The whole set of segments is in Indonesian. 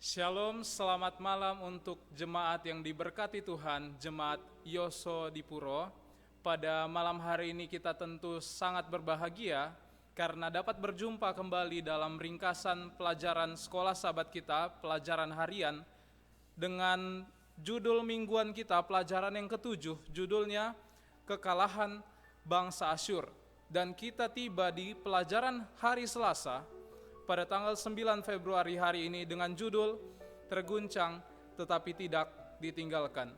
Shalom, selamat malam untuk jemaat yang diberkati Tuhan, jemaat Yoso di Puro. Pada malam hari ini kita tentu sangat berbahagia karena dapat berjumpa kembali dalam ringkasan pelajaran sekolah sahabat kita, pelajaran harian, dengan judul mingguan kita, pelajaran yang ketujuh, judulnya Kekalahan Bangsa Asyur. Dan kita tiba di pelajaran hari Selasa, pada tanggal 9 Februari hari ini dengan judul Terguncang Tetapi Tidak Ditinggalkan.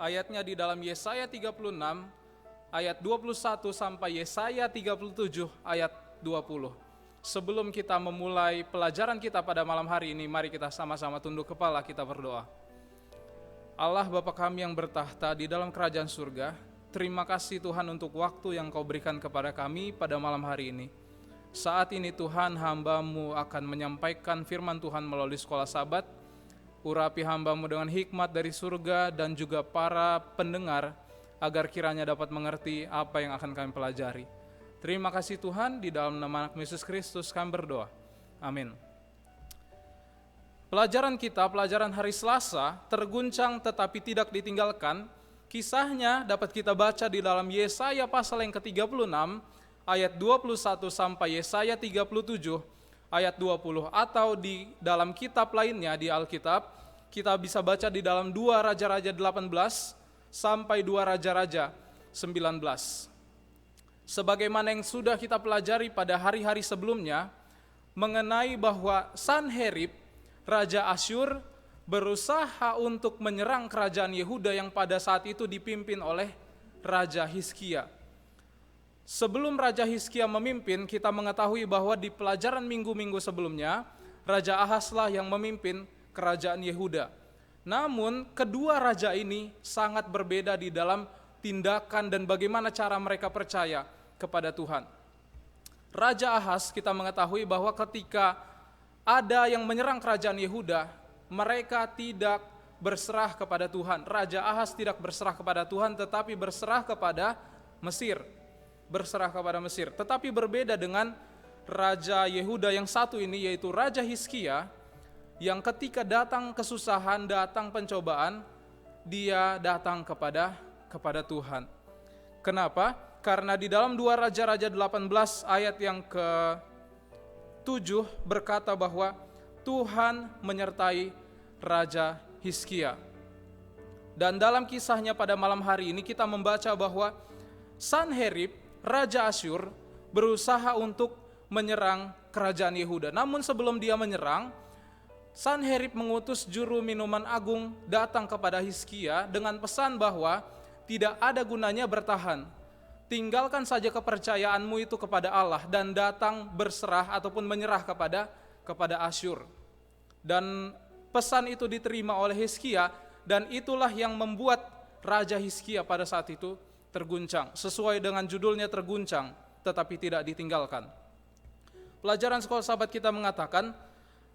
Ayatnya di dalam Yesaya 36 ayat 21 sampai Yesaya 37 ayat 20. Sebelum kita memulai pelajaran kita pada malam hari ini, mari kita sama-sama tunduk kepala, kita berdoa. Allah Bapa kami yang bertahta di dalam kerajaan surga, terima kasih Tuhan untuk waktu yang Kau berikan kepada kami pada malam hari ini. Saat ini Tuhan, hamba-Mu akan menyampaikan firman Tuhan melalui sekolah sahabat. Urapi hamba-Mu dengan hikmat dari surga dan juga para pendengar, agar kiranya dapat mengerti apa yang akan kami pelajari. Terima kasih Tuhan, di dalam nama Anak Yesus Kristus kami berdoa. Amin. Pelajaran kita, pelajaran hari Selasa, terguncang tetapi tidak ditinggalkan. Kisahnya dapat kita baca di dalam Yesaya pasal yang ke-36, ayat 21 sampai Yesaya 37 ayat 20, atau di dalam kitab lainnya di Alkitab kita bisa baca di dalam 2 Raja-Raja 18 sampai 2 Raja-Raja 19. Sebagaimana yang sudah kita pelajari pada hari-hari sebelumnya mengenai bahwa Sanherib, Raja Asyur, berusaha untuk menyerang kerajaan Yehuda yang pada saat itu dipimpin oleh Raja Hizkia. Sebelum Raja Hizkia memimpin, kita mengetahui bahwa di pelajaran minggu-minggu sebelumnya, Raja Ahaslah yang memimpin kerajaan Yehuda. Namun, kedua raja ini sangat berbeda di dalam tindakan dan bagaimana cara mereka percaya kepada Tuhan. Raja Ahas, kita mengetahui bahwa ketika ada yang menyerang kerajaan Yehuda, mereka tidak berserah kepada Tuhan. Raja Ahas tidak berserah kepada Tuhan, tetapi berserah kepada Mesir. Tetapi berbeda dengan Raja Yehuda yang satu ini, yaitu Raja Hizkia, yang ketika datang kesusahan, datang pencobaan, dia datang kepada Tuhan. Kenapa? Karena di dalam 2 Raja-Raja 18 ayat yang ke-7 berkata bahwa Tuhan menyertai Raja Hizkia. Dan dalam kisahnya pada malam hari ini kita membaca bahwa Sanherib, Raja Asyur, berusaha untuk menyerang kerajaan Yehuda. Namun sebelum dia menyerang, Sanherib mengutus juru minuman agung datang kepada Hizkia dengan pesan bahwa tidak ada gunanya bertahan. Tinggalkan saja kepercayaanmu itu kepada Allah dan datang berserah ataupun menyerah kepada Asyur. Dan pesan itu diterima oleh Hizkia, dan itulah yang membuat Raja Hizkia pada saat itu terguncang. Sesuai dengan judulnya, terguncang tetapi tidak ditinggalkan. Pelajaran sekolah sahabat kita mengatakan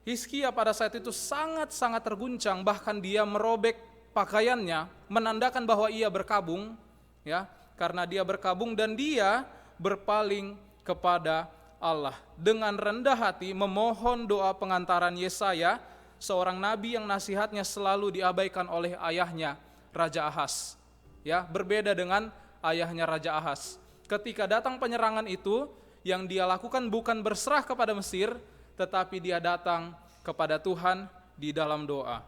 Hizkia pada saat itu sangat-sangat terguncang, bahkan dia merobek pakaiannya, menandakan bahwa ia berkabung, ya, karena dia berkabung dan dia berpaling kepada Allah. Dengan rendah hati memohon doa pengantaran Yesaya, seorang nabi yang nasihatnya selalu diabaikan oleh ayahnya Raja Ahas. Ya, berbeda dengan ayahnya Raja Ahas. Ketika datang penyerangan itu, yang dia lakukan bukan berserah kepada Mesir, tetapi dia datang kepada Tuhan di dalam doa.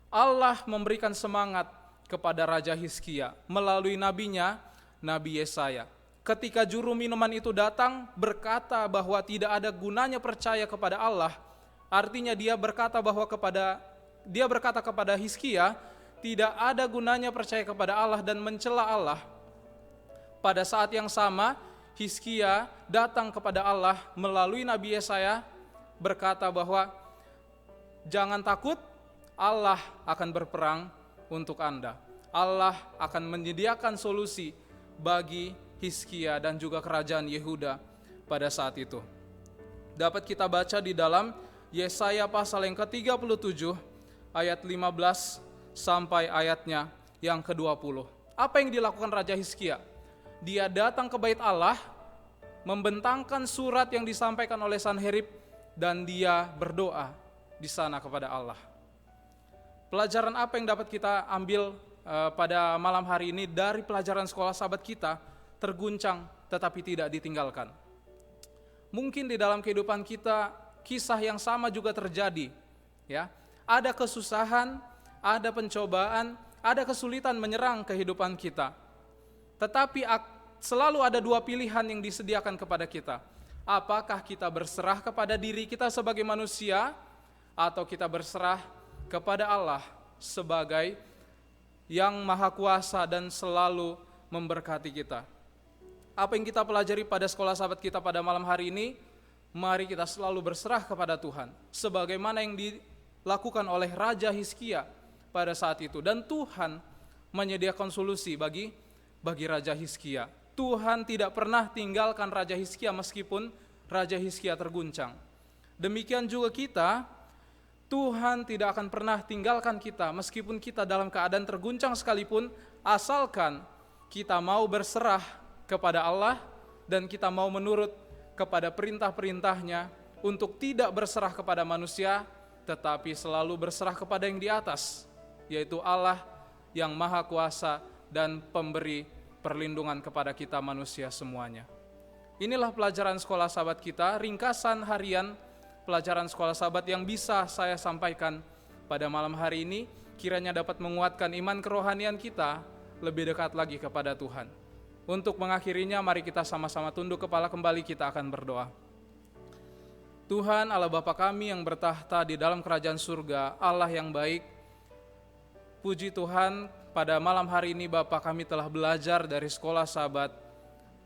Allah memberikan semangat kepada Raja Hizkia melalui nabinya, Nabi Yesaya. Ketika juru minuman itu datang berkata bahwa tidak ada gunanya percaya kepada Allah, artinya dia berkata kepada Hizkia, tidak ada gunanya percaya kepada Allah dan mencela Allah. Pada saat yang sama, Hizkia datang kepada Allah melalui Nabi Yesaya berkata bahwa jangan takut, Allah akan berperang untuk Anda. Allah akan menyediakan solusi bagi Hizkia dan juga kerajaan Yehuda pada saat itu. Dapat kita baca di dalam Yesaya pasal yang ke-37 ayat 15 sampai ayatnya yang ke-20. Apa yang dilakukan Raja Hizkia? Dia datang ke bait Allah, membentangkan surat yang disampaikan oleh Sanherib, dan dia berdoa. di sana kepada Allah. Pelajaran apa yang dapat kita ambil pada malam hari ini dari pelajaran sekolah sahabat kita? Terguncang tetapi tidak ditinggalkan. Mungkin di dalam kehidupan kita kisah yang sama juga terjadi, ya. Ada kesusahan, ada pencobaan, ada kesulitan menyerang kehidupan kita. Tetapi selalu ada dua pilihan yang disediakan kepada kita. Apakah kita berserah kepada diri kita sebagai manusia, atau kita berserah kepada Allah sebagai yang maha kuasa dan selalu memberkati kita. Apa yang kita pelajari pada sekolah sahabat kita pada malam hari ini? Mari kita selalu berserah kepada Tuhan, sebagaimana yang dilakukan oleh Raja Hizkia pada saat itu. Dan Tuhan menyediakan solusi bagi Raja Hizkia. Tuhan tidak pernah tinggalkan Raja Hizkia meskipun Raja Hizkia terguncang. Demikian juga kita, Tuhan tidak akan pernah tinggalkan kita meskipun kita dalam keadaan terguncang sekalipun, asalkan kita mau berserah kepada Allah dan kita mau menurut kepada perintah-perintahnya untuk tidak berserah kepada manusia, tetapi selalu berserah kepada yang di atas, yaitu Allah yang maha kuasa dan pemberi perlindungan kepada kita manusia semuanya. Inilah pelajaran sekolah sahabat kita, ringkasan harian pelajaran sekolah sahabat yang bisa saya sampaikan pada malam hari ini, kiranya dapat menguatkan iman kerohanian kita lebih dekat lagi kepada Tuhan. Untuk mengakhirinya, mari kita sama-sama tunduk kepala kembali, kita akan berdoa. Tuhan Allah Bapa kami yang bertahta di dalam kerajaan surga, Allah yang baik, puji Tuhan, pada malam hari ini Bapa kami telah belajar dari sekolah sahabat,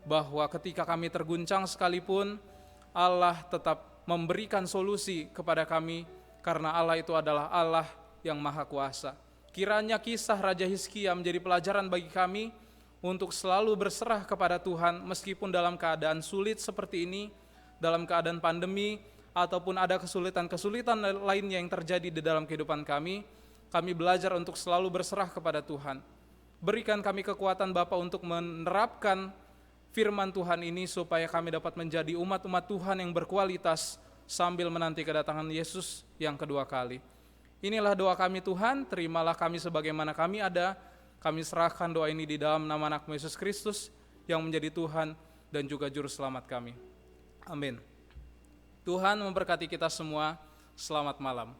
bahwa ketika kami terguncang sekalipun, Allah tetap memberikan solusi kepada kami, karena Allah itu adalah Allah yang maha kuasa. Kiranya kisah Raja Hizkia menjadi pelajaran bagi kami untuk selalu berserah kepada Tuhan meskipun dalam keadaan sulit seperti ini, dalam keadaan pandemi, ataupun ada kesulitan-kesulitan lainnya yang terjadi di dalam kehidupan kami belajar untuk selalu berserah kepada Tuhan. Berikan kami kekuatan Bapa untuk menerapkan firman Tuhan ini supaya kami dapat menjadi umat-umat Tuhan yang berkualitas sambil menanti kedatangan Yesus yang kedua kali. Inilah doa kami Tuhan, terimalah kami sebagaimana kami ada. Kami serahkan doa ini di dalam nama anak Yesus Kristus yang menjadi Tuhan dan juga Juru Selamat kami. Amin. Tuhan memberkati kita semua. Selamat malam.